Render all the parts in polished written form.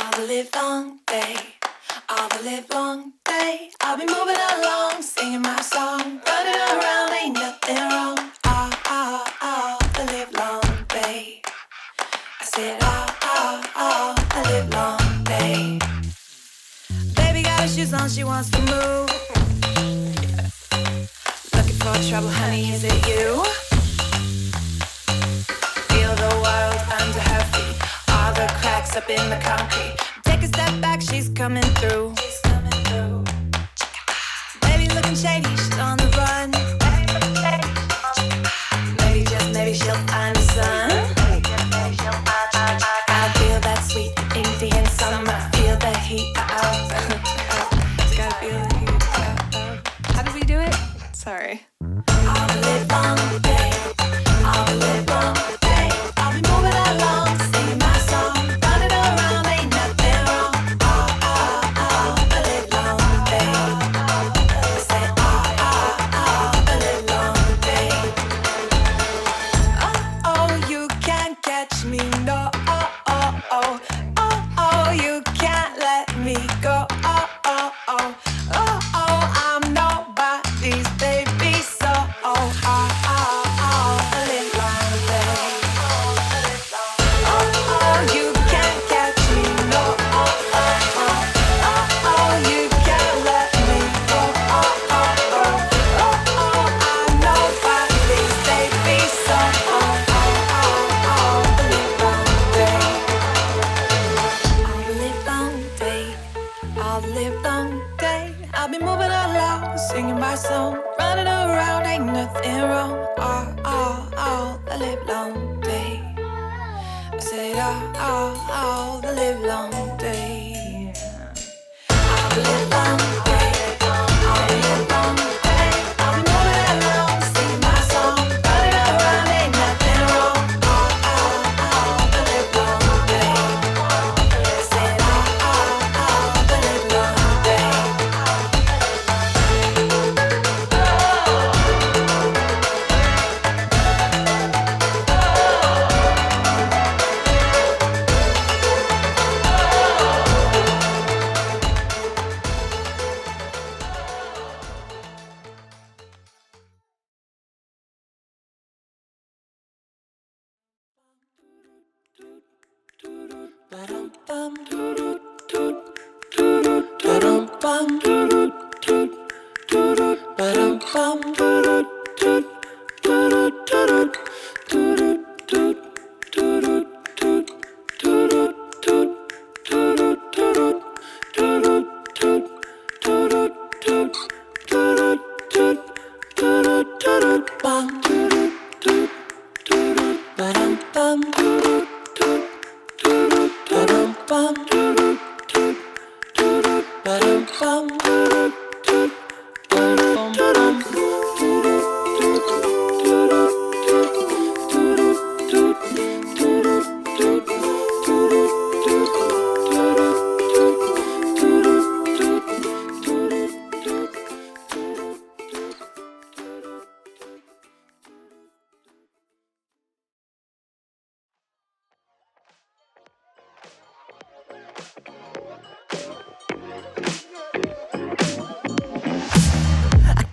all the live long day, all the live long day. I'll be moving along, singing my song, running around, ain't nothing wrong. All the live long day. I said all the live long day. Baby got her shoes on, she wants to move. Looking for trouble, honey, is it you? Feel the world under her feet, all the cracks up in the concrete. Take a step back, she's coming through. Baby looking shady, she's on the run. Maybe just maybe she'll find the sun. I feel that sweet Indian summer, feel the heat. Just gotta feel the heat. How did we do it? Sorry. All the live long day, all the live long day. I'll be moving along, singing my song, running around, ain't nothing wrong. All the live long day. I said all the live long day. Oh, you can't catch me, no. Oh, you can't let me go. I'm nobody's baby, so the live long day. Oh, you can't catch me, no. Oh, you can't let me go. I'm nobody's baby, so the live long day. All the live long day, all the live long day. I'll be moving along, singing my song, running around, ain't nothing wrong. All the live long day. I said all the live long day. All the live long day, all the live long day. I'll be moving along, singing my song, running around, ain't nothing wrong. All the live long day. I said all the live long day.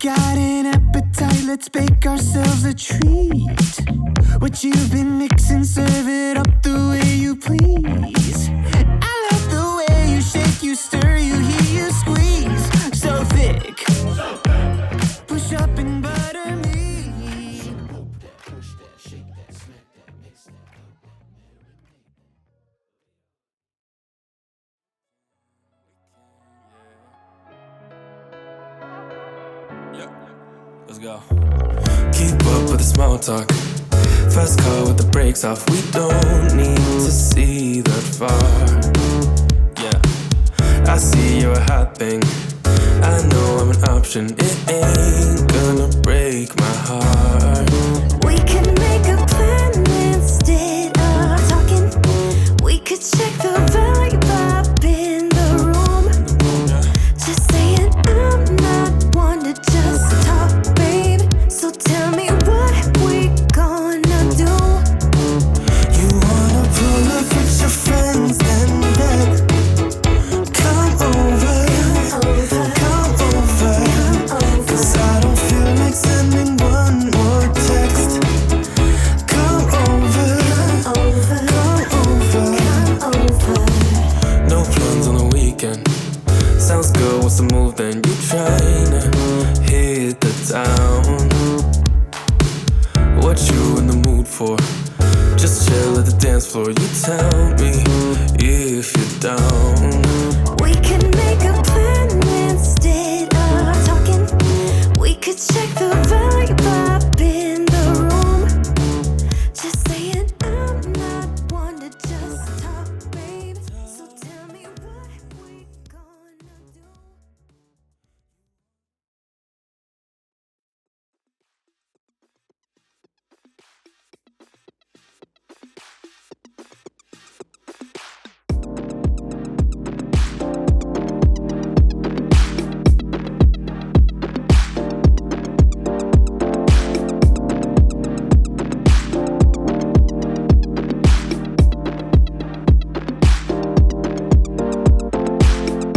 Got an appetite, let's bake ourselves a treat. What you've been mixing, serve it up the way you please. I love the way you shake, you stir, you heat, you squeeze. So thick, push up and butter me. Let's go. Keep up with the small talk. Fast car with the brakes off. We don't need to see that far. Yeah, I see you're a hot thing. I know I'm an option. It ain't gonna break my heart. We could make a plan instead of talking. We could check the vibe up in the room. Just saying I'm not one to just talk, babe. So tell me what we gonna do. You wanna pull up with your friends and then to move, then you tryna hit the town. What you in the mood for? Just chill at the dance floor. You tell me if you're down. We can make a plan instead of talking. We could check the vibe up in the room. Just saying I'm not one to just talk, babe. So tell me what we gonna do.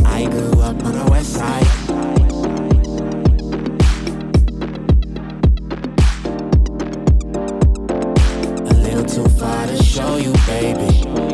I grew up on the west side. A little too far to show you, baby.